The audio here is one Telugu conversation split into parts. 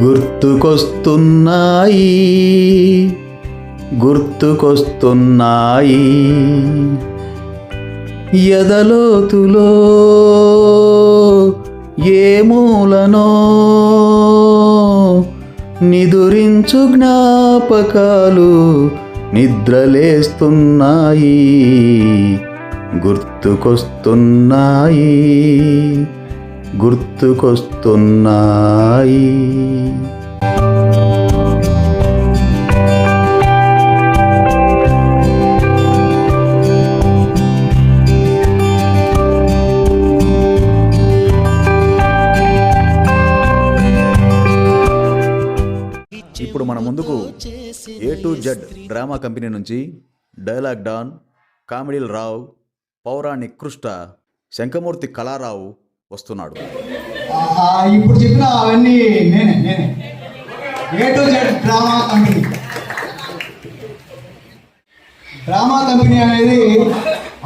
గుర్తుకొస్తున్నాయి గుర్తుకొస్తున్నాయి ఎదలోతులో ఏ మూలనో నిదురించు జ్ఞాపకాలు నిద్రలేస్తున్నాయి గుర్తుకొస్తున్నాయి గుర్తుకొస్తున్నాయి. ఇప్పుడు మన ముందుకు A to Z drama company నుంచి డైలాగ్ డాన్, కామెడీల రావు, పౌరాణిక కృష్ణ, శంకమూర్తి కళారావు వస్తున్నాడు. ఇప్పుడు చెప్పిన అవన్నీ నేనే A to Z drama company అనేది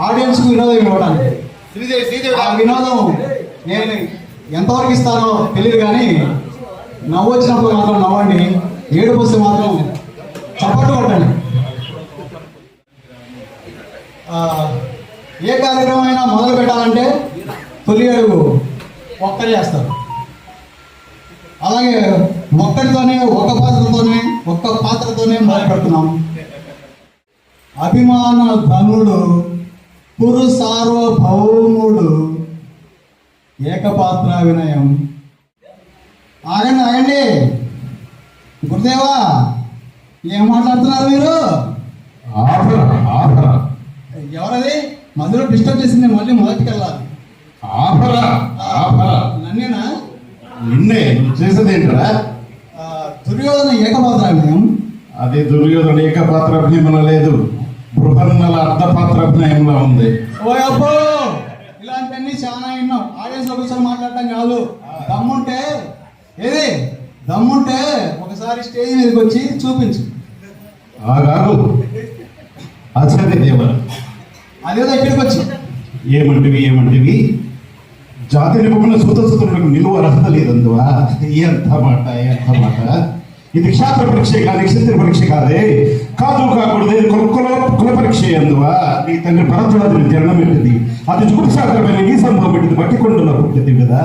ఆడియన్స్కు వినోదం ఇవ్వడానికి. ఆ వినోదం నేను ఎంతవరకు ఇస్తానో తెలియదు, కానీ నవ్వు వచ్చినప్పుడు మాత్రం నవ్వండి, ఏడుపు వస్తే మాత్రం చప్పట్లు కొట్టండి. ఏ కార్యక్రమం అయినా మొదలు పెట్టాలంటే తొలి అడుగు ఒక్కటి చేస్తారు. అలాగే ఒక్కటితోనే ఒక్క పాత్రతోనే మొదలు పెడుతున్నాం. అభిమాన ధనుడు పురు సార్వభౌముడు ఏకపాత్ర వినయం. ఆగండి గురుదేవా, ఏం మాట్లాడుతున్నారు మీరు? ఎవరది? మధ్యలో డిస్టర్బ్ చేసింది, మళ్ళీ మొదటికి వెళ్ళాలి. నన్నేనా? నిన్నే చేసేదేంటరా? దుర్యోధన ఏకపాత్ర అభినయం. అది దుర్యోధన ఏకపాత్ర అభినయం లేదు, బృహన్నల అర్ధపాత్ర అభినయంలో ఉంది. ఓ అబ్బో, ఇలాంటివన్నీ చాలా విన్నాం. ఆడియన్స్ ఒకసారి మాట్లాడటం కాదు. దమ్ముంటే ఒకసారి స్టేజ్ మీదకి వచ్చి చూపించు. ఆగారు ఆచార్య దేవ, అదేదో ఇక్కడికి వచ్చి ఏమంటివి జాతి నిపుణుల సూతసుతులకు నిలువ అర్హత లేదందువా? ఎంత మాట ఇది క్షాత్ర పరీక్ష కాదు, క్షత్రియ పరీక్ష కాకూడదు, కుల పరీక్ష అందువా? నీ తండ్రి భరద్వాజుని జన్మ పెట్టింది, అది చూపుశాస్త్రమైన నీ సంభవం పెట్టింది, బట్టి కొండలో పుట్టింది కదా,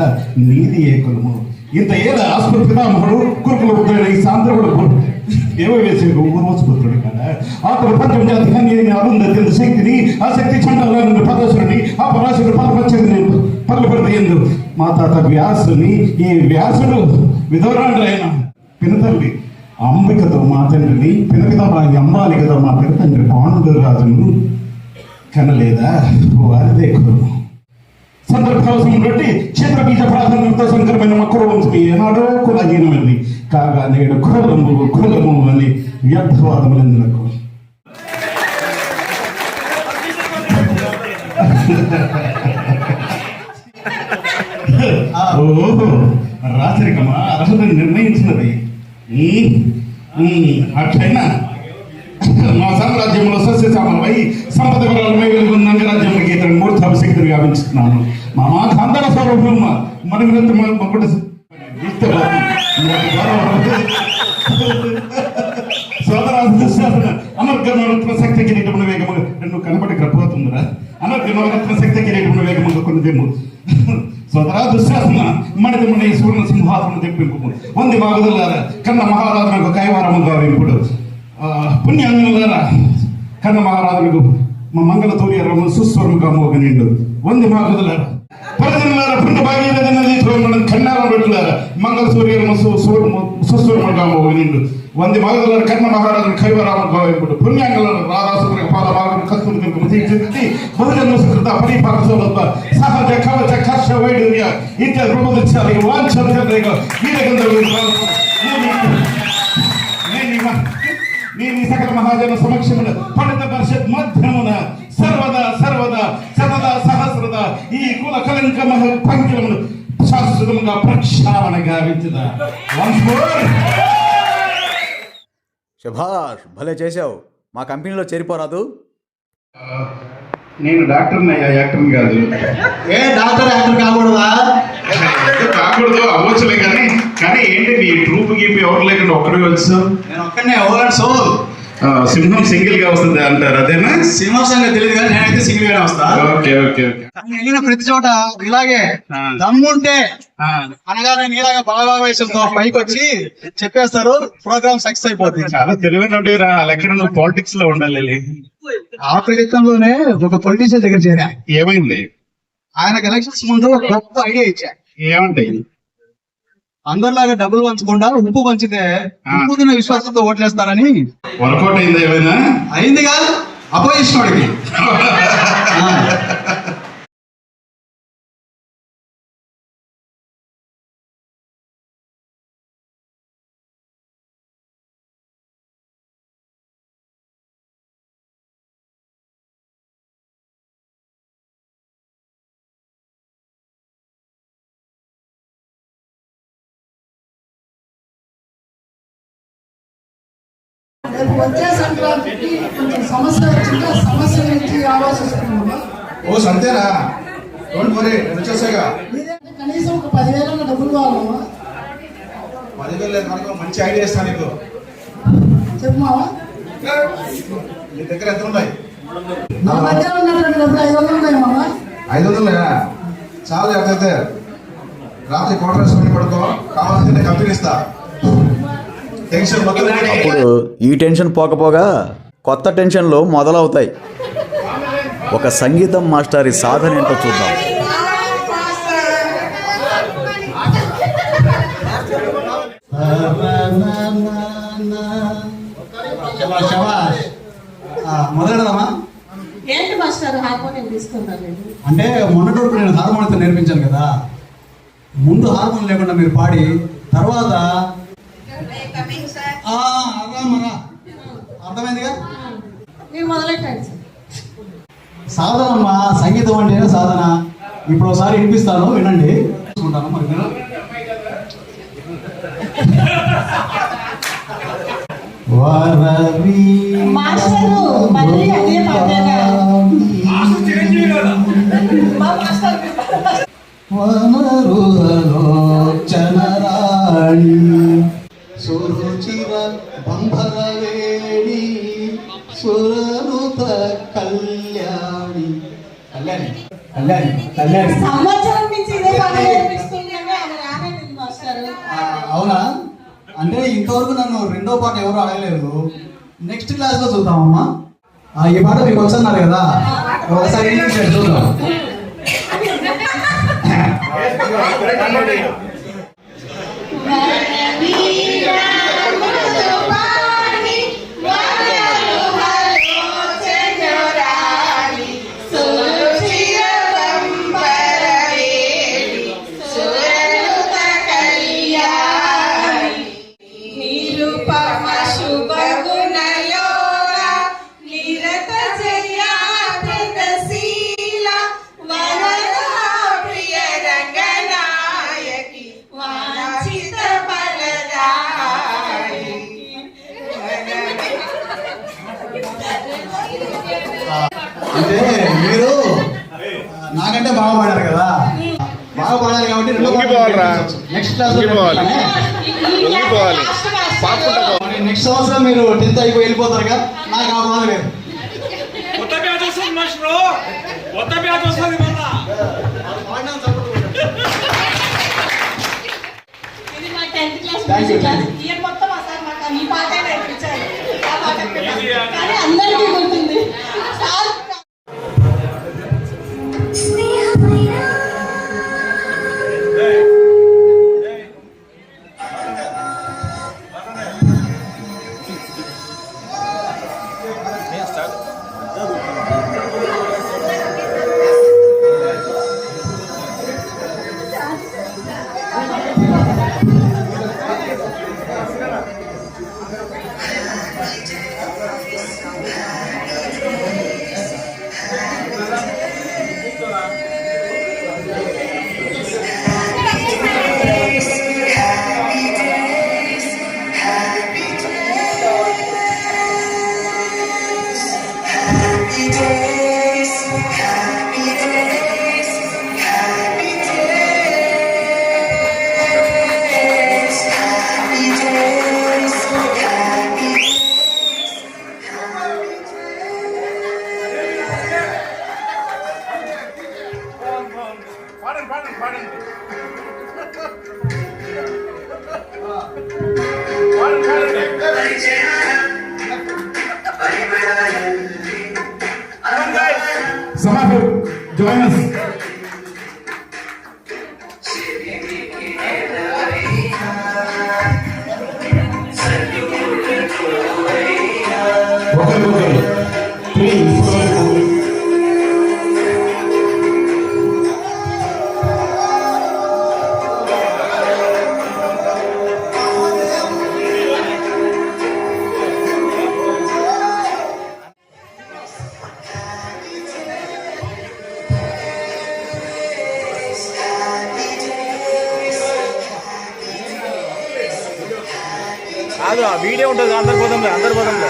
నీది ఏ కులము? ఇంత ఏళ్ళ ఆస్పత్రి పితామహుడు కురుకుల పుత్రుడు ఈ సాంద్రవుడు దేవవేశుడు ఊర్వశపుత్రుడు కదా. అతడు పంచమజాతి అరుంధతి శక్తిని, ఆ శక్తి చండంగా నుండి పరశుడిని, ఆ పరాశుడు పరపచ్చని పర్లుపడితే ఎందు మా తాత వ్యాసుని, ఈ వ్యాసుడు విధవరాండ్రైన పినతల్లి అంబికతో మా తండ్రిని, పినపితామహి అంబాలి కదా మా పినతండ్రి పాండు రాజును కనలేదా? వారిదే కులము. సందర్భావసం బట్టి క్షేత్రబీజ ప్రాధాన్యంతో సంకరమైన మక్కువ వంశం ఏనాడో కులహీనమైంది కాగా నేడు కులము అని వ్యర్థవాదములందులకు. ఓహో, రాచరికమా అర్హతను నిర్ణయించినది. అట్లయినా మా సామ్రాజ్యంలో సస్యశ్యామలమై సంపద వరాలమై వెలుగున్న అంగరాజ్యంకి ఇతర మూర్ధాభిశక్తిని గావించుతున్నాను. మా ఖాందర స్వరూపం మన అనర్గణరత్న శక్తి కిరీటమున వేగముగా నన్ను కనబడి గ్రపోతుందిరా. అనర్గణరత్న శక్తి కిరీటమున వేగముగా కొనిదేము సోదరా దుశ్శాసన మనది మన సువర్ణ సింహాసనం తెప్పింపు వంది మాగుదలారా కన్న మహారాజునకు కైవారము గావింపుడు పుణ్యాంగులారా కన్న మహారాజులకు మా మంగళ తూర్యరము సుస్వరముగా మోగనిండు వంది మాగుదలారా పరిజనులారా పుణ్య భాగీరథి కన్నారం పెట్టులారా మంగళ సూర్యరము సుస్వరముగా మోగనిండు వంది మాగుదలారా కన్న మహారాజును కైవరాము గావింపుడు పుణ్యాంగులారా రారాసులకు పాలభాగం కస్తుని తీర్చి బహుజన్మ సుకృత పరిపాక సౌలభ సహజ కవచ కర్ష వైడూర్య ఇత్యాది ప్రబోధించాలి వాంఛనగా నేను సకల మహాజన సమక్షమున పండిత పరిషత్ మధ్యమున సర్వదా సహస్రదా ఈ కుల కలంక పంక్తులను శాశ్వతంగా ప్రక్షాళన గావించుదా. శభాష్, భలే చేశావు. మా కంపెనీలో చేరిపోరాదు? నేను డాక్టర్ని అయ్యా, యాక్టర్ని కాదు. ఏ డాక్టర్ యాక్టర్ కాకూడదా? కాకూడదు అవ్వచ్చులే, కానీ ఏంటి ఈ ట్రూప్ గీపి ఎవరు లేకుండా ఒక్కడే వచ్చావు? నేను ఒక్కడనే ఓవర్ సోల్. సింహం సింగిల్ గా వస్తుంది అంటారు, అదేనా? సినిమా సంగతి తెలియదు కానీ నేనైతే సింగిల్ గానే వస్తా. Okay okay okay. నేను వెళ్ళిన ప్రతి చోట ఇలాగే దమ్ముంటే అనగానే నీలాగా బాగా వయసులతో పైకి వచ్చి చెప్పేస్తారు, ప్రోగ్రామ్ సక్సెస్ అయిపోతుంది. చాలా తెలివైన ఎక్కడ నువ్వు పాలిటిక్స్ లో ఉండాలి. ఆ ప్రయత్నంలోనే ఒక పొలిటీషియన్ దగ్గర చేరా. ఏమైంది? ఆయనకు ఎలక్షన్స్ ముందు ఒక గొప్ప ఐడియా ఇచ్చా. ఏమంటాయి? అందరిలాగా డబ్బులు పంచకుండా ఉప్పు పంచితే ఉప్పు తిన్న విశ్వాసంతో ఓట్లేస్తారని. వర్కౌట్ అయిందా ఏమైనా? అయింది కాదు, అపోజిషన్ వాడికి. రేపు వచ్చే సంక్రాంతికి కొంచెం సమస్య వచ్చింది, ఆ సమస్య నుంచి ఆలోచిస్తున్నాము. ఓ సంతేనా? Don't worry, వచ్చేసాగా. కనీసం ఒక 10,000 డబ్బులు కావాలమ్మా. 10,000 లేదు, మనకు మంచి ఐడియా ఇస్తాను నీకు. చెప్పమావా? నీ దగ్గర ఎంత ఉన్నాయి? నా దగ్గర ఉన్నటువంటి డబ్బులు 500 ఉన్నాయి మామ. 500 చాలా అయితే రాత్రి క్వార్టర్ వేసుకుని పడుకో, కావాల్సింటే కంపెనీ ఇస్తా. టెన్షన్ మొత్తం అప్పుడు ఈ టెన్షన్ పోకపోగా కొత్త టెన్షన్లు మొదలవుతాయి. ఒక సంగీతం మాస్టరీ సాధన ఏంటో చూద్దాం. మొదలెడదామా? ఏంటి మాస్టర్ హార్మోనియం తీసుకున్నాను? అంటే మొన్నటి వరకు నేను హార్మోనియంతో నేర్పించాను కదా, ముందు హార్మోన్ లేకుండా మీరు పాడి తర్వాత అర్థమైందిగా. మీరు మొదలెట్టండి సార్. సాధన అమ్మా, సంగీతం అంటేనే సాధన. ఇప్పుడు ఒకసారి వినిపిస్తాను, వినండి. చూసుకుంటాను మరి మీరు. మాస్టరు మళ్ళీ అదే పాటేనా? మా మాస్టర్ వనరులోచనరాణి సురుచిర బంధరవేణి సురనుత కళ్యాణి. కళ్యాణి కళ్యాణి కళ్యాణి. సంవత్సరం నుంచి ఇదే పాట నేర్పిస్తున్నాను, ఆమె రానండి మాస్టర్. అవునా? అంటే ఇంతవరకు నన్ను రెండో పాట ఎవరు అడగలేదు. నెక్స్ట్ క్లాస్ లో చూద్దామమ్మా. ఈ పాట మీకు వచ్చన్నారు కదా, ఒకసారి చూద్దాం. అంటే మీరు నాకంటే బాగా పాడారు కదా, బాగా పాడాలి కాబట్టి నెక్స్ట్ క్లాస్ నెక్స్ట్ సంవత్సరం మీరు 10th అయిపోయి వెళ్ళిపోతారుగా, నాకు ఆ బాధ లేదు. ఇది మా 10th class Thank you. Year మొత్తం అసలు మాకు ఈ పాట నేర్పించారు. ఆ పాట కానీ అందరికీ గుర్తుంది sir. Samahir, join us. Okay. Please. కాదు ఆ వీడియో ఉంటుంది అందరి పోదంలో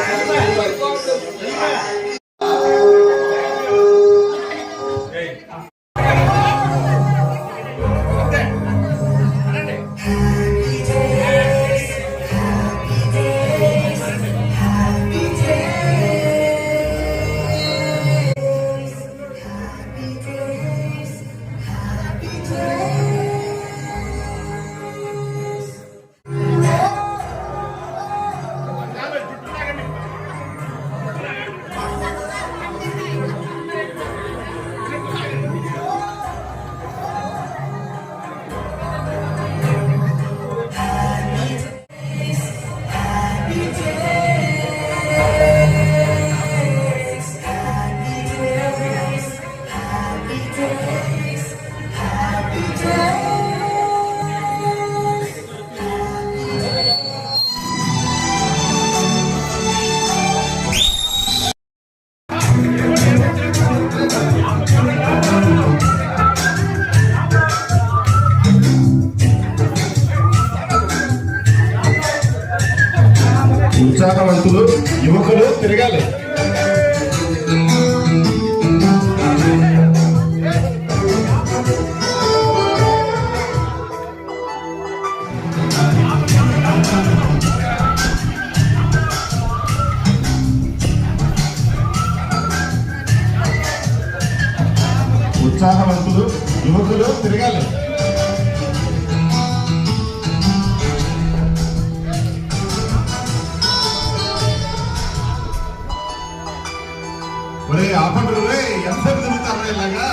ఉత్సాహవంతులు యువకులు తిరగాలి. ఉత్సాహవంతులు యువకులు తిరగాలి. ఒరే ఆపండి రే, ఎంతసేపు తిరుగుతారా ఇలాగా?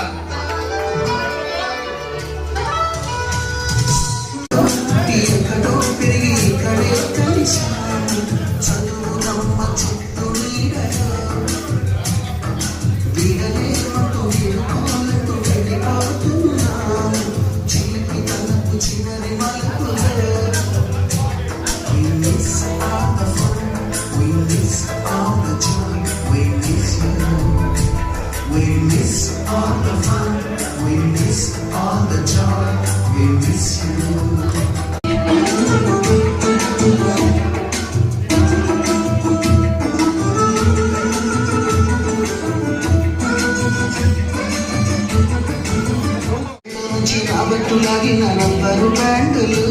కాబట్టులాగిన రబ్బరు బ్యాండులు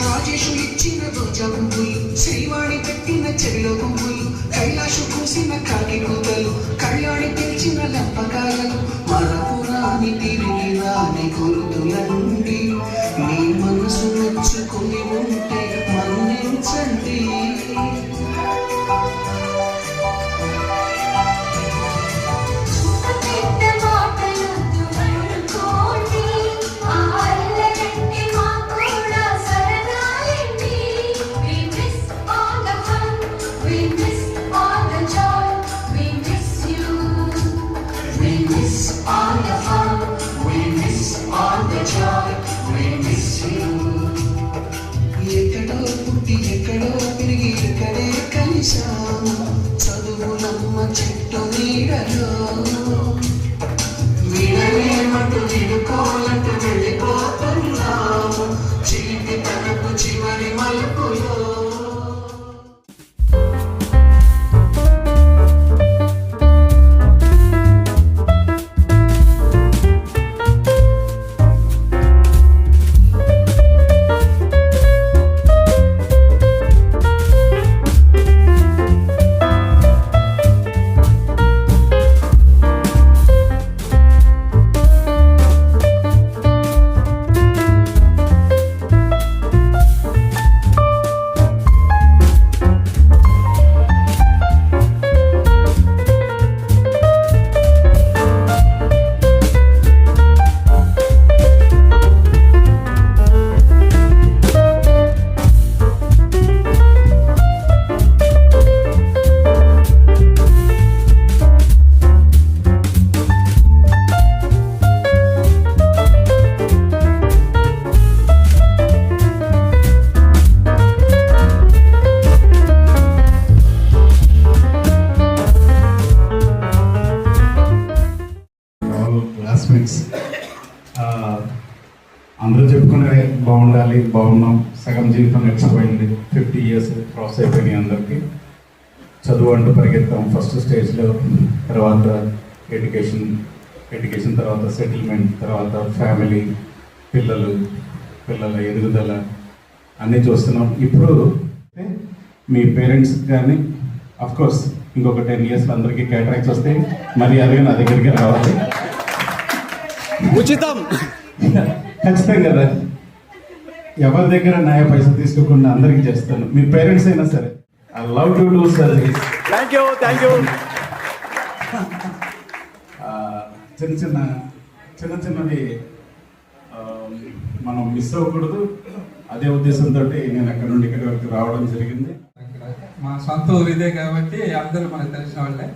రాజేషు ఇచ్చిన రోజా పువ్వులు, శ్రీవాణి పెట్టిన చెవిలో పువ్వులు, కైలాషు పూసిన కాకి కూతలు, కళ్యాణి తెచ్చిన లప్పకాయలు, మరపురాని తిరిగి రాని గుర్తులండి. మీ మనసు నచ్చుకుని ఉంటే మన్నించండి. All the fun, we miss all the all classmates. అందరూ చెప్పుకునే బాగుండాలి, బాగున్నాం, సగం జీవితం నడిచిపోయింది, 50 years క్రాస్ అయిపోయినాయి అందరికీ. చదువు అంటూ పరిగెత్తాం ఫస్ట్ స్టేజ్లో, తర్వాత ఎడ్యుకేషన్ తర్వాత సెటిల్మెంట్, తర్వాత ఫ్యామిలీ, పిల్లల ఎదుగుదల అన్నీ చూస్తున్నాం. ఇప్పుడు మీ పేరెంట్స్ కానీ కోర్స్ ఇంకొక 10 years అందరికీ క్యాటరాక్ట్స్ వస్తే మరి అదే నా దగ్గరికి రావాలి. ఉచితం. ఖచ్చితంగా కదా, ఎవరి దగ్గర న్యాయ పైసలు తీసుకోకుండా అందరికీ చేస్తాను. మీ పేరెంట్స్ అయినా సరే, I love to do service. Thank you. చిన్నవి మనం మిస్ అవ్వకూడదు. అదే ఉద్దేశంతో నేను అక్కడ నుండి ఇక్కడి వరకు రావడం జరిగింది. మా సొంత ఊరు ఇదే కాబట్టి అందరూ మనకు తెలిసిన వాళ్ళే.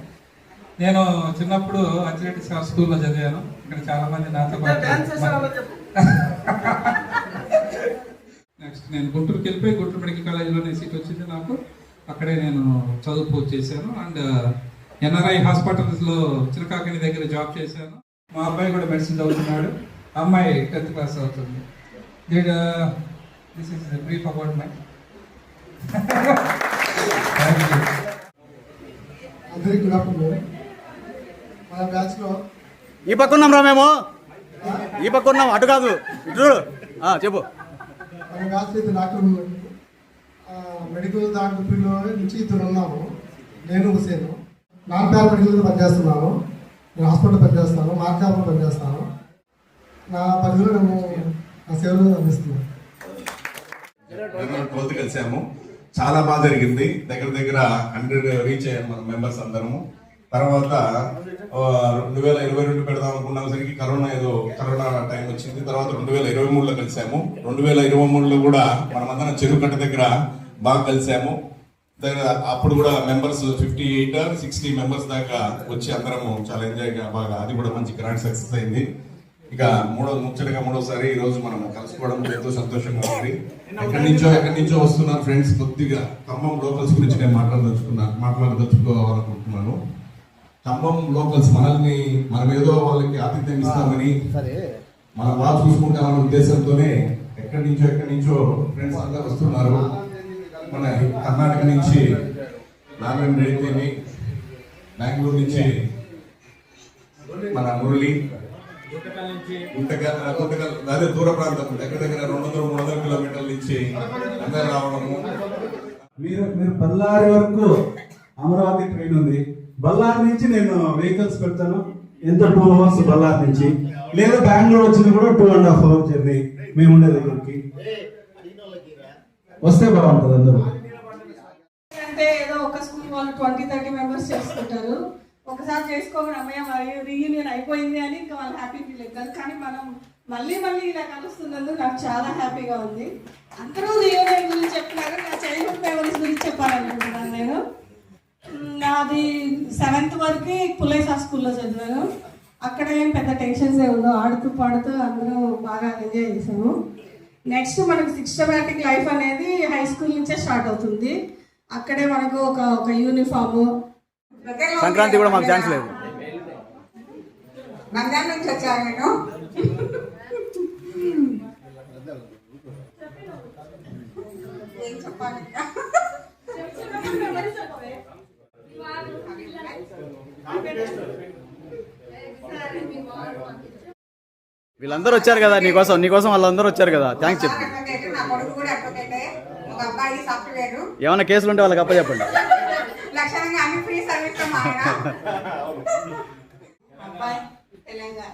నేను చిన్నప్పుడు అచ్చిరెడ్డి సార్ స్కూల్లో చదివాను. ఇక్కడ చాలా మంది నాతో పాటు. నెక్స్ట్ నేను గుంటూరుకి వెళ్ళిపోయి గుంటూరు మెడికల్ కాలేజీలోనే సీట్ వచ్చింది నాకు. అక్కడే నేను చదువు పూర్తి చేశాను. అండ్ ఎన్ఆర్ఐ హాస్పిటల్స్లో చిరకాకని దగ్గర జాబ్ చేశాను. మా అబ్బాయి కూడా మెడిసిన్ చదువుతున్నాడు. అమ్మాయి 10th క్లాస్ అవుతుంది. This is brief about my. అందరికీ గుడ్ ఆఫ్టర్నూన్. మన బ్యాచ్లో ఈ పక్క ఉన్నాం రా, మేము ఈ పక్క ఉన్నాం, అటు కాదు ఇటు చెప్పు. మన బ్యాచ్ అయితే డాక్టర్ మెడికల్ డాక్టర్ ఫీల్డ్లో నుంచి ఇద్దరు ఉన్నాము. నేను హుసేను నాన్ పారామెడికల్ పనిచేస్తున్నాను. నేను హాస్పిటల్ పనిచేస్తాను, మార్కాపులో పనిచేస్తాను. నా పరిధిలో నేను నా సేవలు అందిస్తున్నాను. 12th కలిసాము, చాలా బాగా జరిగింది. దగ్గర 100 రీచ్ అయ్యాము మన మెంబర్స్ అందరము. తర్వాత 2022 పెడదాం అనుకున్నసరికి కరోనా టైం వచ్చింది. తర్వాత 2023లో కలిసాము. 2023లో కూడా మనమందరం చెరువు కట్ట దగ్గర బాగా కలిసాము. అప్పుడు కూడా మెంబర్స్ 58 or 60 మెంబర్స్ దాకా వచ్చి అందరము చాలా ఎంజాయ్గా బాగా, అది కూడా మంచి గ్రాండ్ సక్సెస్ అయింది. ఇక మూడోసారి ఈ రోజు మనం కలుసుకోవడం ఎంతో సంతోషంగా ఉంది. ఎక్కడి నుంచో వస్తున్నారు ఫ్రెండ్స్. కొద్దిగా ఖమ్మం లోకల్స్ గురించి నేను మాట్లాడదలుచుకోవాలనుకుంటున్నాను. ఖమ్మం లోకల్స్ మనం ఏదో వాళ్ళకి ఆతిథ్యం ఇస్తామని, మనం బాగా చూసుకుంటామనే ఉద్దేశంతోనే ఎక్కడి నుంచో ఫ్రెండ్స్ అంతా వస్తున్నారు. మన కర్ణాటక నుంచి నారాయణ రెడ్డిని, బెంగళూరు నుంచి మన మురళి, అదే దూర ప్రాంతం దగ్గర 200-300 కిలోమీటర్ల నుంచి అందరూ రావడము. మీరు బళ్ళారి వరకు అమరావతి ట్రైన్ ఉంది. బళ్ళారి నుంచి నేను వెహికల్స్ పెడతాను. ఎంత 2 hours బళ్ళారి నుంచి, లేదా బెంగళూరు వచ్చింది కూడా 2.5 hours జర్నీ మేము ఉండే దగ్గరికి. వస్తే బాగుంటుంది అందరూ. అంటే ఏదో ఒక స్కూల్ వాళ్ళు 20-30 మెంబర్స్ చేసుకుంటారు. ఒకసారి చేసుకోమని అమ్మయ్య మరి రీయూనియన్ అయిపోయింది అని ఇంకా వాళ్ళు హ్యాపీ ఫీల్ అవుతారు. కానీ మనం మళ్ళీ ఇలా కలుస్తున్నందుకు నాకు చాలా హ్యాపీగా ఉంది. అందరూ రీయూనియన్ గురించి చెప్తున్నారు. నా చైల్డ్హుడ్ మెమరీస్ గురించి చెప్పాలనుకుంటున్నాను. నేను నాది 7th వరకు పులేసా స్కూల్లో చదివాను. అక్కడ ఏం పెద్ద టెన్షన్స్ ఉండవు. ఆడుతూ పాడుతూ అందరూ బాగా ఎంజాయ్ చేసాము. నెక్స్ట్ మనకు సిస్టమాటిక్ లైఫ్ అనేది హై స్కూల్ నుంచే స్టార్ట్ అవుతుంది. అక్కడే మనకు ఒక యూనిఫాము. సంక్రాంతి కూడా మాకు ఛాన్స్ లేదు. నంద్యాల నుంచి వచ్చాను నేను. ఏం చెప్పాలి? వీళ్ళందరూ వచ్చారు కదా నీకోసం వాళ్ళందరూ వచ్చారు కదా. థ్యాంక్స్ చెప్పు. నా కొడుకు కూడా అడ్వకేటే, ఒక అబ్బాయి సాఫ్ట్వేర్. ఏమైనా కేసులు ఉంటే వాళ్ళకి అప్పచెప్పండి. లక్షణంగా అన్ని ఫ్రీ సర్వీస్ అబ్బాయి తెలంగాణ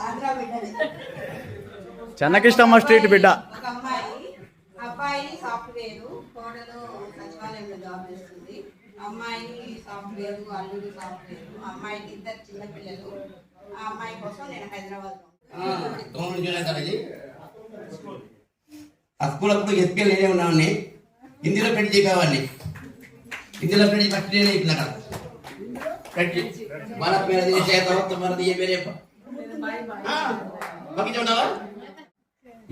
ఆంధ్ర బిడ్డనే. చెన్నకిష్టమ్మ స్ట్రీట్ బిడ్డ. ఒక అబ్బాయి సాఫ్ట్వేర్, కోడలు సచివాలయంలో జాబ్ చేస్తుంది. అమ్మాయి సాఫ్ట్వేర్, అల్లుడు సాఫ్ట్వేర్. అమ్మాయికి 2 చిన్న పిల్లలు. ఆ అమ్మాయి కోసం నేను హైదరాబాద్ ఆ స్కూల్ అప్పుడు ఎస్పీఎల్ నేనే ఉన్నామని హిందీలో పెట్టి చెప్పేవాడిని. హిందీలో పెట్టి ఫస్ట్ నేనే చెప్పిన కదా పెట్టి మన పేరు చేద్దాం మనది ఏ పేరే బాగా ఉన్నావా.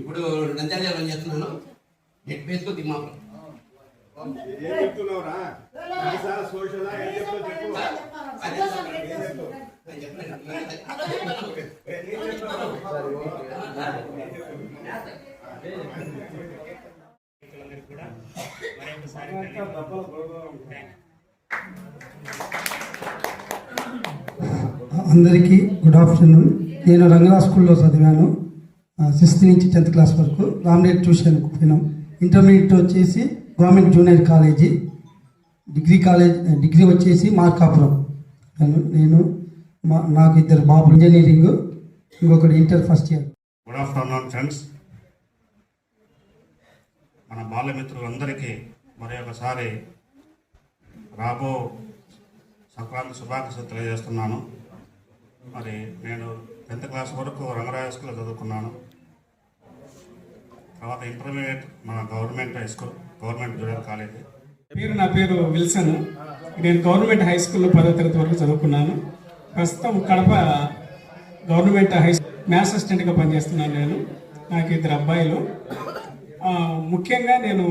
ఇప్పుడు నంద్యాల చేస్తున్నాను. నెట్ బేస్లో తిమ్మాపురం అందరికీ గుడ్ ఆఫ్టర్నూన్. నేను రంగలా స్కూల్లో చదివాను. 6th నుంచి 10th క్లాస్ వరకు. రామ్రేట్ ట్యూషన్కు పోయినాం. ఇంటర్మీడియట్ వచ్చేసి గవర్నమెంట్ జూనియర్ కాలేజీ, డిగ్రీ వచ్చేసి మార్కాపురం. నేను నాకు 2 బాబు ఇంజనీరింగ్, ఇంకొకటి inter first year. Good afternoon friends. మన బాల్యమిత్రులందరికీ మరి ఒకసారి రాబో సంక్రాంతి శుభాకాంక్షలు తెలియజేస్తున్నాను. మరి నేను 10th క్లాస్ వరకు రంగరాయ స్కూల్లో చదువుకున్నాను. తర్వాత ఇంటర్మీడియట్ మన government high school, government junior college. నా పేరు విల్సన్. నేను గవర్నమెంట్ హై స్కూల్లో 10వ తరగతి వరకు చదువుకున్నాను. ప్రస్తుతం Kadapa government high school maths అసిస్టెంట్గా పనిచేస్తున్నాను. నాకు 2 అబ్బాయిలు. ముఖ్యంగా నేను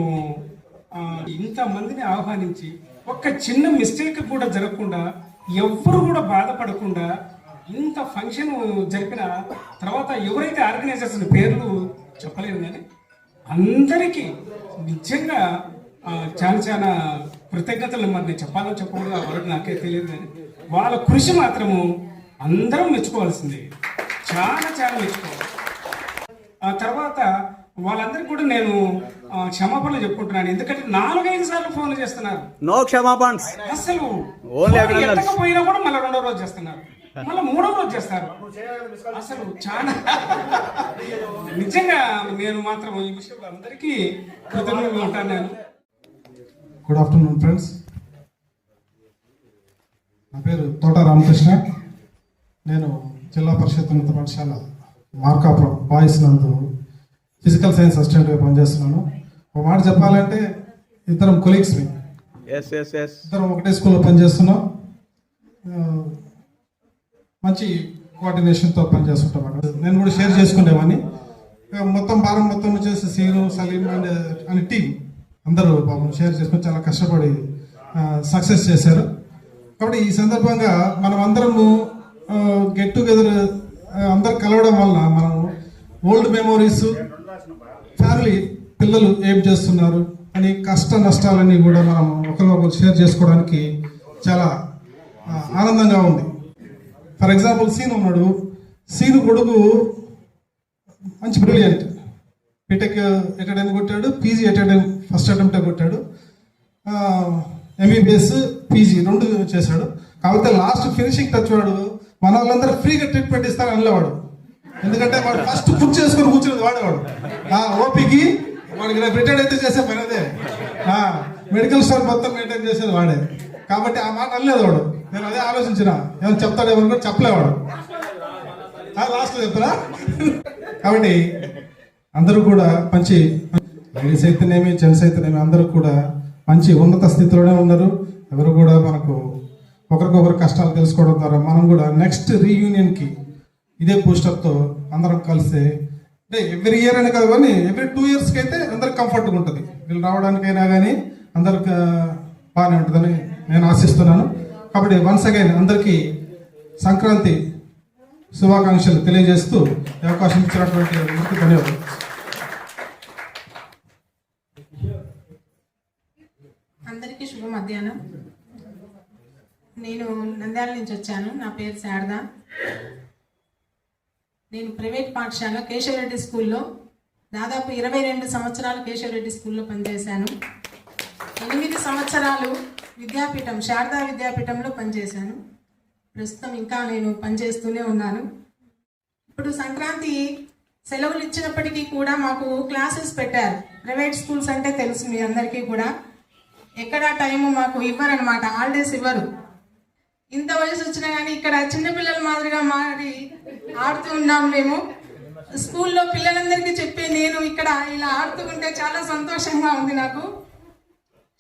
ఇంతమందిని ఆహ్వానించి ఒక్క చిన్న మిస్టేక్ కూడా జరగకుండా, ఎవ్వరు కూడా బాధపడకుండా ఇంత ఫంక్షన్ జరిపిన తర్వాత ఎవరైతే ఆర్గనైజర్స్ పేర్లు చెప్పలేను కానీ అందరికీ నిజంగా చాలా కృతజ్ఞతలు. మరి నేను చెప్పాలో చెప్పకూడదు, ఆ వర్డ్ నాకే తెలియదు కానీ వాళ్ళ కృషి మాత్రము అందరం మెచ్చుకోవాల్సింది, చాలా మెచ్చుకోవాలి. ఆ తర్వాత వాళ్ళందరికీ కూడా నేను క్షమాపణలు చెప్పుకుంటున్నాను. ఎందుకంటే 4-5 సార్లు ఫోన్లు చేస్తున్నారు. నో క్షమాపణ. అసలు ఎత్తకపోయినా కూడా మళ్ళీ 2వ రోజు చేస్తున్నారు, మళ్ళీ 3వ రోజు చేస్తారు. అసలు చాలా నిజంగా నేను మాత్రం ఈ విషయంలో అందరికీ కృతజ్ఞతగా ఉంటాను. నేను గుడ్ ఆఫ్టర్నూన్ ఫ్రెండ్స్. నా పేరు తోట రామకృష్ణ. నేను జిల్లా పరిషత్ ఉన్నత పాఠశాల మార్కాపురం బాయ్స్ నందు ఫిజికల్ సైన్స్ అసిస్టెంట్గా పనిచేస్తున్నాను. ఒక మాట చెప్పాలంటే ఇద్దరం కొలీగ్స్ని, ఇద్దరం ఒకటే స్కూల్లో పనిచేస్తున్నాం. మంచి కోఆర్డినేషన్తో పనిచేస్తుంటాం. నేను కూడా షేర్ చేసుకునేవాడిని. మొత్తం భారం మొత్తం వచ్చేసి సీను, సలీం అండ్ అని టీం అందరూ పాపం షేర్ చేసుకుని చాలా కష్టపడి సక్సెస్ చేశారు. కాబట్టి ఈ సందర్భంగా మనం అందరము గెట్ టుగెదర్ అందరు కలవడం వల్ల మనం ఓల్డ్ మెమోరీస్, ఫ్యామిలీ, పిల్లలు ఏం చేస్తున్నారు అని కష్ట నష్టాలన్నీ కూడా మనం ఒకరినొకరు షేర్ చేసుకోవడానికి చాలా ఆనందంగా ఉంది. ఫర్ ఎగ్జాంపుల్ సీను ఉన్నాడు. సీను కొడుకు మంచి బ్రిలియంట్, బీటెక్ ఎటెండ్ కొట్టాడు, పీజీ ఎటెండ్ ఫస్ట్ అటెంప్టే కొట్టాడు, ఎంబీబీఎస్ పీజీ 2 చేశాడు. కాకపోతే లాస్ట్ ఫినిషింగ్ టచ్ వాడు మన వాళ్ళందరూ ఫ్రీగా ట్రీట్మెంట్ ఇస్తారని అనలేవాడు. ఎందుకంటే వాడు ఫస్ట్ పుట్ చేసుకొని కూర్చునేది వాడేవాడు. ఓపీకి వాడికి రేపు రిటైర్డ్ అయితే చేసే పని అదే. మెడికల్ స్టోర్ మొత్తం మెయింటైన్ చేసేది వాడే. కాబట్టి ఆ మాట అనలేదు వాడు. నేను అదే ఆలోచించిన, ఏమైనా చెప్తాడేమో కూడా చెప్పలేవాడు. లాస్ట్లో చెప్తారా? కాబట్టి అందరూ కూడా మంచి లేడీస్ అయితేనేమి, జెంట్స్ అయితేనేమి అందరూ కూడా మంచి ఉన్నత స్థితిలోనే ఉన్నారు. ఎవరు కూడా మనకు ఒకరికొకరు కష్టాలు తెలుసుకోవడం ద్వారా మనం కూడా నెక్స్ట్ రీయూనియన్కి ఇదే బూస్టప్తో అందరం కలిస్తే, అంటే ఎవ్రీ ఇయర్ అని కాదు కానీ ఎవ్రీ 2 yearsకి అయితే అందరికి కంఫర్ట్గా ఉంటుంది. వీళ్ళు రావడానికైనా కానీ అందరికి బాగానే ఉంటుందని నేను ఆశిస్తున్నాను. కాబట్టి వన్స్ అగైన్ అందరికీ సంక్రాంతి శుభాకాంక్షలు తెలియజేస్తూ అవకాశం ఇచ్చినటువంటి అందరికీ ధన్యవాదాలు. అందరికీ శుభ మధ్యాహ్నం. నేను నంద్యాల నుంచి వచ్చాను. నా పేరు శారద. నేను ప్రైవేట్ పాఠశాల కేశవరెడ్డి స్కూల్లో దాదాపు 22 సంవత్సరాలు కేశవరెడ్డి స్కూల్లో పనిచేశాను. 8 సంవత్సరాలు విద్యాపీఠం, శారదా విద్యాపీఠంలో పనిచేశాను. ప్రస్తుతం ఇంకా నేను పనిచేస్తూనే ఉన్నాను. ఇప్పుడు సంక్రాంతి సెలవులు ఇచ్చినప్పటికీ కూడా మాకు క్లాసెస్ పెట్టారు. ప్రైవేట్ స్కూల్స్ అంటే తెలుసు మీ అందరికీ కూడా. ఎక్కడ టైము మాకు ఇవ్వరనమాట, హాలిడేస్ ఇవ్వరు. ఇంత వయసు వచ్చినా కానీ ఇక్కడ చిన్నపిల్లల మాదిరిగా మారి ఆడుతూ ఉన్నాం మేము. స్కూల్లో పిల్లలందరికీ చెప్పి నేను ఇక్కడ ఇలా ఆడుతూ ఉంటే చాలా సంతోషంగా ఉంది నాకు.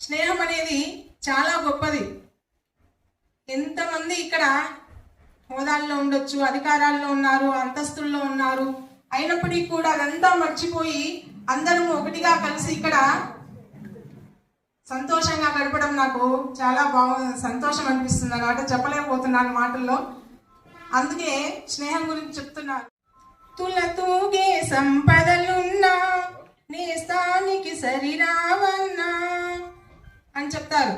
స్నేహం అనేది చాలా గొప్పది. ఎంతమంది ఇక్కడ హోదాల్లో ఉండొచ్చు, అధికారాల్లో ఉన్నారు, అంతస్తుల్లో ఉన్నారు, అయినప్పటికీ కూడా అదంతా మర్చిపోయి అందరం ఒకటిగా కలిసి ఇక్కడ సంతోషంగా గడపడం నాకు చాలా సంతోషం అనిపిస్తుంది అన్నమాట, చెప్పలేకపోతున్నాను మాటల్లో. అందుకే స్నేహం గురించి చెప్తున్నాను. తులతూగే సంపదలున్నా నేస్తానికి సరిరావన్నా అని చెప్తారు.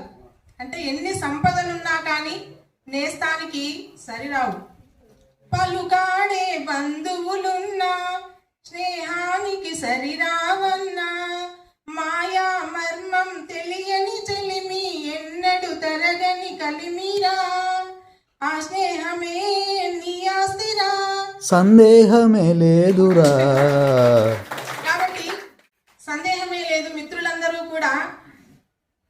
అంటే ఎన్ని సంపదలున్నా కానీ నేస్తానికి సరిరావు. పలుకాడే బంధువులున్నా స్నేహానికి సరిరావన్నా. మాయా మర్మం తెలియని చెలిమి ఎన్నడు తరగని కలిమిరా. ఆ స్నేహమే నీ ఆస్తిరా. సందేహమే లేదురా. కాబట్టి సందేహమే లేదు. మిత్రులందరూ కూడా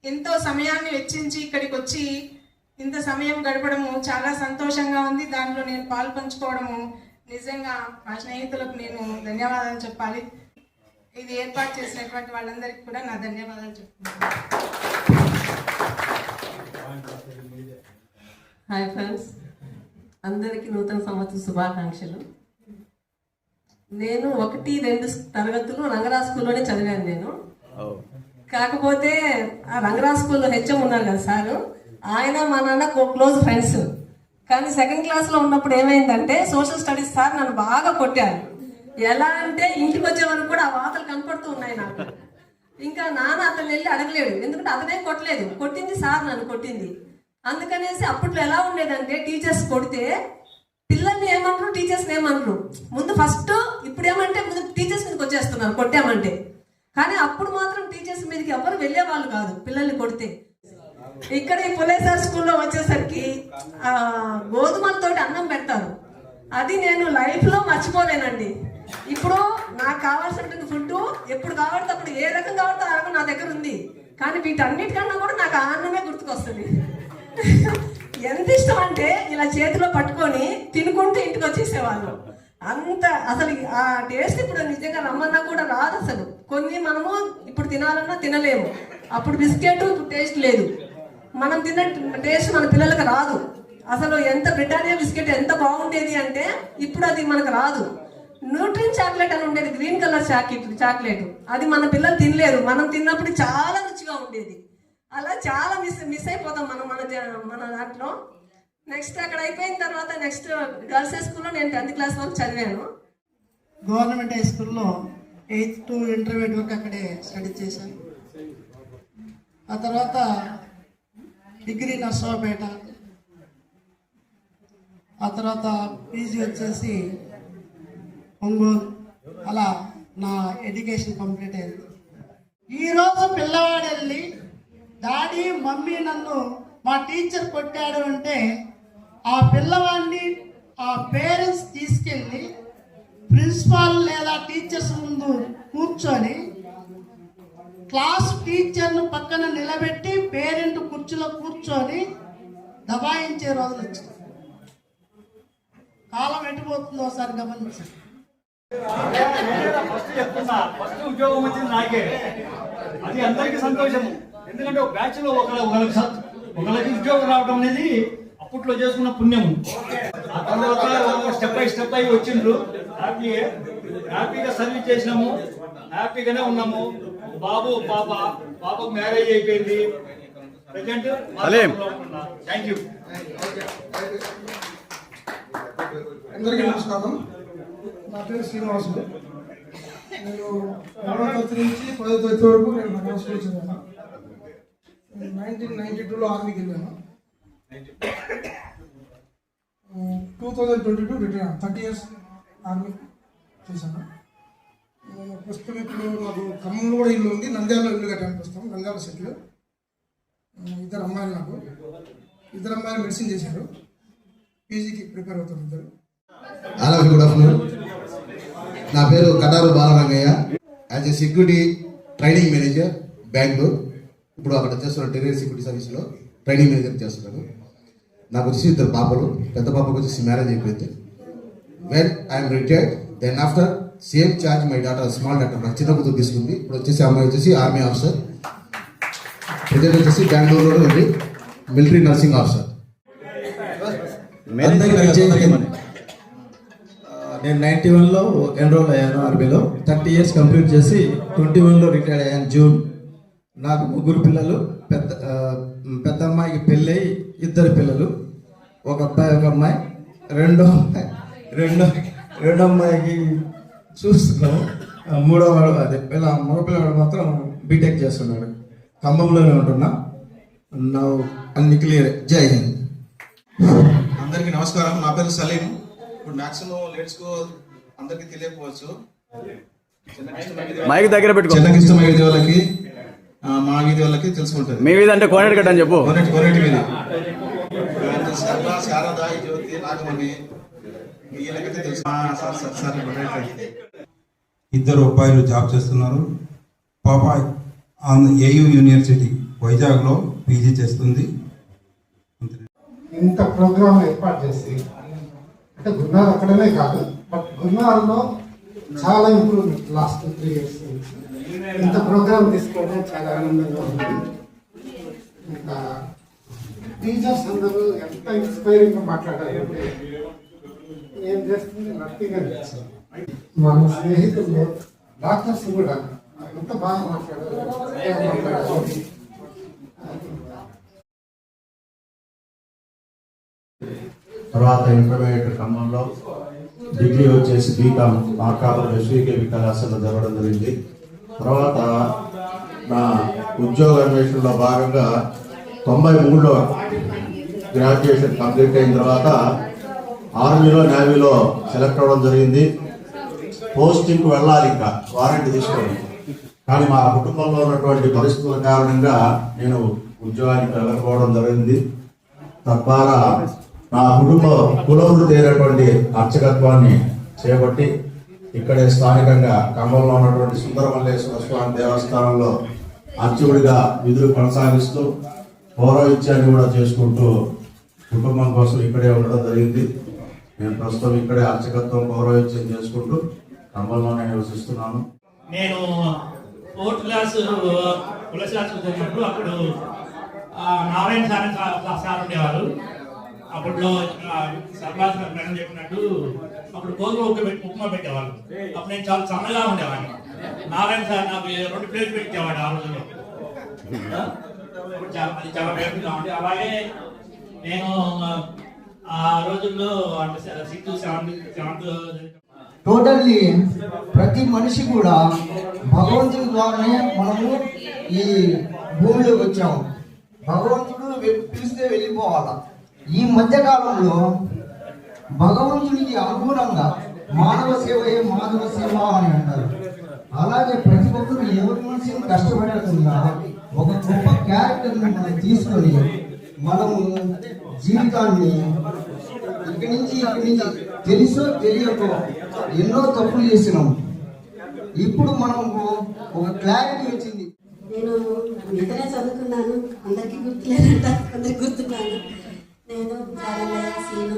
ఎంతో సమయాన్ని వెచ్చించి ఇక్కడికి వచ్చి ఇంత సమయం గడపడము చాలా సంతోషంగా ఉంది. దాంట్లో నేను పాల్పంచుకోవడము నిజంగా మా స్నేహితులకు నేను ధన్యవాదాలు చెప్పాలి. ఇది ఏర్పాటు చేసినటువంటి వాళ్ళందరికీ కూడా నా ధన్యవాదాలు చెప్తున్నాను. హాయ్ ఫ్రెండ్స్, అందరికీ నూతన సంవత్సర శుభాకాంక్షలు. నేను 1-2 తరగతులు రంగరాజ్ స్కూల్లోనే చదివాను నేను. కాకపోతే ఆ రంగరాజ్ స్కూల్లో హెచ్ఎం ఉన్నారు కదా సారు, ఆయన మా నాన్న క్లోజ్ ఫ్రెండ్స్. కానీ 2nd క్లాస్లో ఉన్నప్పుడు ఏమైందంటే సోషల్ స్టడీస్ సార్ నన్ను బాగా కొట్టారు. ఎలా అంటే ఇంటికి వచ్చే వరకు కూడా ఆ వాతలు కనపడుతూ ఉన్నాయి నాకు. ఇంకా నాన్న అతను వెళ్ళి అడగలేడు, ఎందుకంటే అతనేం కొట్టలేదు, కొట్టింది సార్ నన్ను కొట్టింది. అందుకనేసి అప్పట్లో ఎలా ఉండేదంటే టీచర్స్ కొడితే పిల్లల్ని ఏమన్నారు, టీచర్స్ని ఏమన్నారు. ముందు ఫస్ట్ ఇప్పుడు ఏమంటే ముందు టీచర్స్ మీదకి వచ్చేస్తున్నారు కొట్టామంటే. కానీ అప్పుడు మాత్రం టీచర్స్ మీదకి ఎవరు వెళ్ళేవాళ్ళు కాదు పిల్లల్ని కొడితే. ఇక్కడ ఈ పులేసార్ స్కూల్లో వచ్చేసరికి గోధుమలతోటి అన్నం పెడతారు. అది నేను లైఫ్లో మర్చిపోలేనండి. ఇప్పుడు నాకు కావాల్సినటువంటి ఫుడ్ ఎప్పుడు కావాలంటే అప్పుడు ఏ రకం కావాలంటే ఆ రకం నా దగ్గర ఉంది. కానీ వీటన్నిటికన్నా కూడా నాకు ఆనందమే గుర్తుకొస్తుంది. ఎంత ఇష్టం అంటే ఇలా చేతిలో పట్టుకొని తినుకుంటూ ఇంటికి వచ్చేసేవాళ్ళు. అంత అసలు ఆ టేస్ట్ ఇప్పుడు నిజంగా రమ్మన్నా కూడా రాదు. అసలు కొన్ని మనము ఇప్పుడు తినాలన్నా తినలేము. అప్పుడు బిస్కెట్ ఇప్పుడు టేస్ట్ లేదు. మనం తిన్న టేస్ట్ మన పిల్లలకు రాదు. అసలు ఎంత బ్రిటానియా బిస్కెట్ ఎంత బాగుండేది అంటే ఇప్పుడు అది మనకు రాదు. న్యూట్రిన్ చాక్లెట్ అని ఉండేది, గ్రీన్ కలర్ చాక్లెట్. అది మన పిల్లలు తినలేరు. మనం తిన్నప్పుడు చాలా రుచిగా ఉండేది. అలా చాలా మిస్ అయిపోతాం మనం మన దాంట్లో. నెక్స్ట్ అక్కడ అయిపోయిన తర్వాత నెక్స్ట్ గర్ల్స్ హై స్కూల్లో నేను 10th క్లాస్ వరకు చదివాను. గవర్నమెంట్ హై స్కూల్లో 8th to ఇంటర్మీడియట్ వరకు అక్కడే స్టడీ చేశాను. ఆ తర్వాత డిగ్రీ నర్సరావుపేట, ఆ తర్వాత పీజీ వచ్చేసి ఒంగోలు. అలా నా ఎడ్యుకేషన్ కంప్లీట్ అయింది. ఈరోజు పిల్లవాడు వెళ్ళి డాడీ మమ్మీ నన్ను మా టీచర్ కొట్టాడు అంటే ఆ పిల్లవాడిని ఆ పేరెంట్స్ తీసుకెళ్ళి ప్రిన్సిపాల్ లేదా టీచర్స్ ముందు కూర్చొని క్లాస్ టీచర్ను పక్కన నిలబెట్టి పేరెంట్ కుర్చీలో కూర్చొని దబాయించే రోజులు వచ్చింది. కాలం ఎట్టిపోతుందో ఒకసారి గమనించండి. ఫస్ట్ ఉద్యోగం వచ్చింది నాకే. అది అందరికీ సంతోషము. ఎందుకంటే ఒక బ్యాచ్ లో ఒకరికి ఉద్యోగం రావడం అనేది అప్పట్లో చేసుకున్న పుణ్యము. ఆ తర్వాత స్టెప్ బై వచ్చిండ్రు. హ్యాపీగా సర్వీస్ చేసినాము, హ్యాపీగానే ఉన్నాము. బాబు పాపకు మ్యారేజ్ అయిపోయింది. Present thank you. అందరికీ నమస్కారం. నా పేరు శ్రీనివాసులు. నేను 3వ తరగతి నుంచి 10వ తరగతి వరకు నేను రంగరాజ్ స్కూల్ చదివాను. 1992లో ఆర్మీకి వెళ్ళాను. 2022 రిటైర్. 30 years ఆర్మీ చేశాను. ప్రస్తుతం ఇప్పుడు నాకు ఖమ్మంలో కూడా ఇల్లు ఉంది, నంద్యాలలో ఇల్లు కట్టాను. ప్రస్తుతం నంద్యాల సెటిల్. 2 అమ్మాయిలు నాకు. 2 అమ్మాయిలు మెడిసిన్ చేశారు, పీజీకి ప్రిపేర్ అవుతారు 2. Hello, good afternoon. నా పేరు Kataru Balarangaiah. As a security training manager Bengaluru. ఇప్పుడు అక్కడ చేస్తున్న టెర్రర్ సెక్యూరిటీ సర్వీస్లో ట్రైనింగ్ మేనేజర్ చేస్తున్నాను. నాకు వచ్చి 2 పాపలు. పెద్ద పాపకు వచ్చేసి మ్యారేజ్ అయిపోయింది. When I'm retired, then after same charge my daughter, small daughter నాకు చిన్న కూతురు తీసుకుంది. ఇప్పుడు వచ్చేసి అమ్మాయి వచ్చేసి ఆర్మీ ఆఫీసర్. ప్రజెంట్ వచ్చేసి బెంగళూరులో ఉంది మిలిటరీ నర్సింగ్ ఆఫీసర్. నేను 91లో ఎన్రోల్ అయ్యాను ఆర్మీలో. 30 years కంప్లీట్ చేసి 21లో రిటైర్ అయ్యాను జూన్. నాకు 3 పిల్లలు, పెద్ద అమ్మాయికి పెళ్ళై 2 పిల్లలు, ఒక అబ్బాయి ఒక అమ్మాయి. రెండో అమ్మాయికి చూస్తున్నాము. మగ పిల్లవాడు మాత్రం బీటెక్ చేస్తున్నాడు. ఖమ్మంలోనే ఉంటున్నా. నా అన్ని క్లియర్. జై హింద్. అందరికీ నమస్కారం. నా పేరు సలీం. ఇప్పుడు మ్యాక్సిమం లేడీస్కు అందరికీ తెలియకపోవచ్చు. మైక్ దగ్గర పెట్టుకో. చిన్నకిష్టం వీధి వాళ్ళకి, మా వీధి వాళ్ళకి తెలుసుకుంటుంది. మీ వీధి అంటే కోనేటి గడ్డ అని చెప్పు. కోనేటి వీధి. శారద, జ్యోతి, నాగమణి వీళ్ళకైతే తెలుసు. ఇద్దరు అబ్బాయిలు జాబ్ చేస్తున్నారు. పాప ఏయూ యూనివర్సిటీ వైజాగ్లో పీజీ చేస్తుంది. ఇంత ప్రోగ్రామ్ ఏర్పాటు చేసి, అంటే గున్నార్ అక్కడనే కాదు, బట్ గున్నార్లో చాలా ఇంప్రూవ్మెంట్ లాస్ట్ 3 years. ఇంత ప్రోగ్రామ్ తీసుకోవడం చాలా ఆనందంగా ఉంది. ఇంకా టీచర్స్ అందరూ ఎంత ఇన్స్పైరింగ్గా మాట్లాడారంటే ఏం చేస్తుంది నథింగ్ అనిపిస్తుంది. మన స్నేహితులు డాక్టర్స్ కూడా ఎంత బాగా మాట్లాడారు. తర్వాత ఇంటర్మీడియట్ ఖమ్మంలో, డిగ్రీ వచ్చేసి బీకామ్ మార్కాపురం ఎస్వికేవి కళాశాలలో జరగడం జరిగింది. తర్వాత నా ఉద్యోగ అన్వేషణలో భాగంగా 93లో గ్రాడ్యుయేషన్ కంప్లీట్ అయిన తర్వాత ఆర్మీలో, నేవీలో సెలెక్ట్ అవ్వడం జరిగింది. పోస్టింగ్కి వెళ్ళాలి, ఇంకా వారెంట్ తీసుకోండి. కానీ మా కుటుంబంలో ఉన్నటువంటి పరిస్థితుల కారణంగా నేను ఉద్యోగానికి వెళ్ళకపోవడం జరిగింది. తద్వారా నా కుటుంబ కులవృత్తి అయినటువంటి అర్చకత్వాన్ని చేపట్టి ఇక్కడే స్థానికంగా ఖమ్మంలో ఉన్నటువంటి సుందరమల్లేశ్వర స్వామి దేవస్థానంలో అర్చకుడిగా విధులు కొనసాగిస్తూ పౌరోహిత్యాన్ని కూడా చేసుకుంటూ కుటుంబం కోసం ఇక్కడే ఉండడం జరిగింది. నేను ప్రస్తుతం ఇక్కడే అర్చకత్వం, పౌరోహిత్యం చేసుకుంటూ ఖమ్మంలోనే నివసిస్తున్నాను. నేను 4th క్లాస్ కులశాస్త్రం చదివినప్పుడు అప్పుడు నారాయణ సార్ ఉండేవారు. అప్పట్లో సర్వాస్ మేడం చెప్పినట్టు అప్పుడు గోధుమ ఉప్మా పెట్టేవాళ్ళు. అప్పుడు నేను చాలా సన్నగా ఉండేవాడిని. నారాయణ సార్ నాకు 2 ప్లేట్లు పెట్టేవాడు ఆ రోజుల్లో. అది చాలా వేరుగా ఉంది. అలాగే నేను ఆ రోజుల్లో అంటే 6th, 7th టోటల్లీ ప్రతి మనిషి కూడా భగవంతుడి ద్వారానే మనము ఈ భూమిలోకి వచ్చాము. భగవంతుడు పిలిస్తే వెళ్ళిపోవాలా. ఈ మధ్యకాలంలో భగవంతుడికి అనుగుణంగా మానవ సేవయే మాధవ సేవ అని అంటారు. అలాగే ప్రతి ఒక్కరు ఎవరి మనిషిని కష్టపడకుండా ఒక గొప్ప క్యారెక్టర్ని మనం తీసుకొని మనము జీవితాన్ని ఇక్కడి నుంచి తెలుసో తెలియకో ఎన్నో తప్పులు చేసినాం. ఇప్పుడు మనకు ఒక క్లారిటీ వచ్చింది. నేను ఇతనే చదువుకున్నాను, అందరికీ గుర్తులేదంట, అందరికి గుర్తున్నాను. నేను జానయ్య, సీను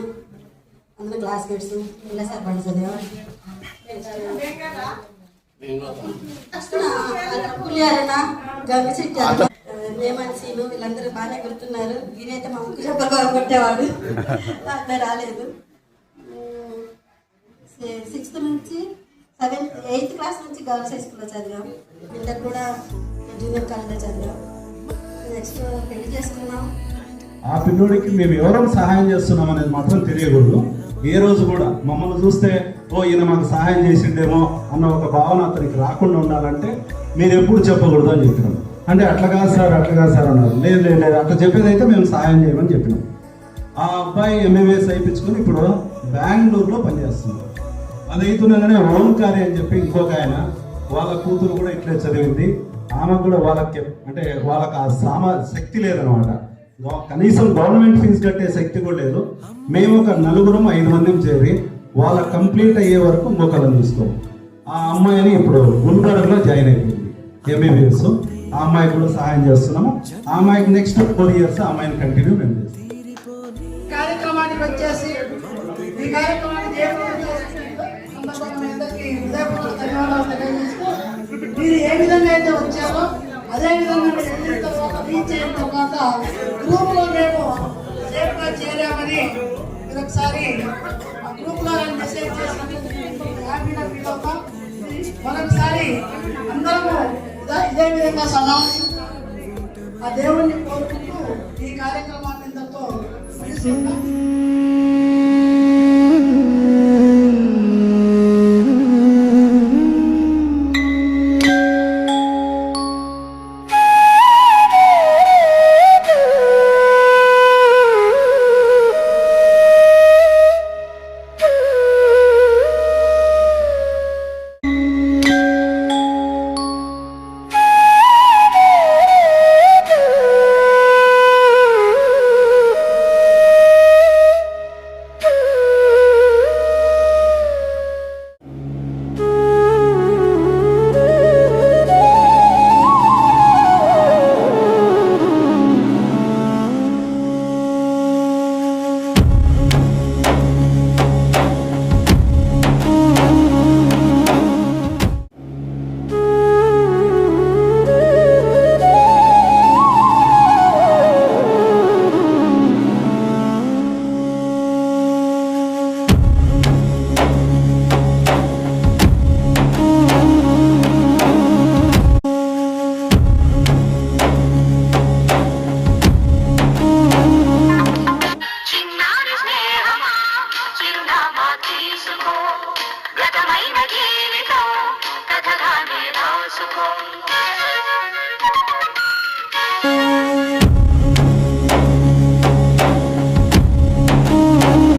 అందరూ క్లాస్మేట్స్. ఇలా సార్ పడి చదివాను. పులియారన, గంగశెట్టి, రేమన్, సీను వీళ్ళందరూ బాగానే గుర్తున్నారు. ఈయనైతే మా ముక్కు చెప్పలు బాగా కొట్టేవాడు, అట్లా రాలేదు. 6th నుంచి 7th, 8th క్లాస్ నుంచి గర్ల్స్ హై స్కూల్లో చదివాం. ఇంటర్ కూడా జూనియర్ కాలేజ్లో చదివాం. నెక్స్ట్ పెళ్లి చేసుకున్నాం. ఆ పిల్లోడికి మేము ఎవరో సహాయం చేస్తున్నాం అనేది మాత్రం తెలియకూడదు. ఏ రోజు కూడా మమ్మల్ని చూస్తే ఈయన మాకు సహాయం చేసిండేమో అన్న ఒక భావన అతనికి రాకుండా ఉండాలంటే మీరు ఎప్పుడు చెప్పకూడదు అని చెప్పినాం. అంటే అట్లా కాదు సార్ అన్నారు. లేదు అట్లా చెప్పేది అయితే మేము సహాయం చేయమని చెప్పినాం. ఆ అబ్బాయి ఎంబీబీఎస్ అయిపించుకొని ఇప్పుడు బెంగళూరులో పనిచేస్తున్నాం. అది అవుతున్నాగానే ఓంకారి అని చెప్పి ఇంకొక ఆయన, వాళ్ళ కూతురు కూడా ఇట్లే చదివింది. ఆమెకు కూడా వాళ్ళకి ఆ శక్తి లేదనమాట. కనీసం గవర్నమెంట్ ఫీజు కట్టే శక్తి కూడా లేదు. మేము ఒక 4-5 మందిని చేరి వాళ్ళ కంప్లీట్ అయ్యే వరకు ఇంకొకళ్ళని తీసుకోం. ఆ అమ్మాయిని ఇప్పుడు గుంటూరులో జాయిన్ అయిపోయింది ఎంబీబీఎస్. ఆ అమ్మాయికి కూడా సహాయం చేస్తున్నాము. ఆ అమ్మాయికి నెక్స్ట్ 4 years ఆ అమ్మాయిని కంటిన్యూ మేము చేస్తాం. కార్యక్రమానికి వచ్చేసి ఈ కార్యక్రమానికి మీరు ఏ విధంగా అయితే వచ్చారో అదే విధంగా వెళ్ళిన తర్వాత రీచ్ అయిన తర్వాత గ్రూప్ లో మేము సేఫ్గా చేరామని మీరు ఒకసారి ఆ గ్రూప్ లో మెసేజ్ చేసినట్టు హ్యాపీగా ఫీల్ అవుతాం. మరొకసారి అందరము ఇదే విధంగా సమావేశం ఆ దేవుణ్ణి కోరుకుంటూ ఈ కార్యక్రమాన్ని ఇంతతో ముగిస్తున్నాం. గతమైన జీవితం కథగానే రాసుకో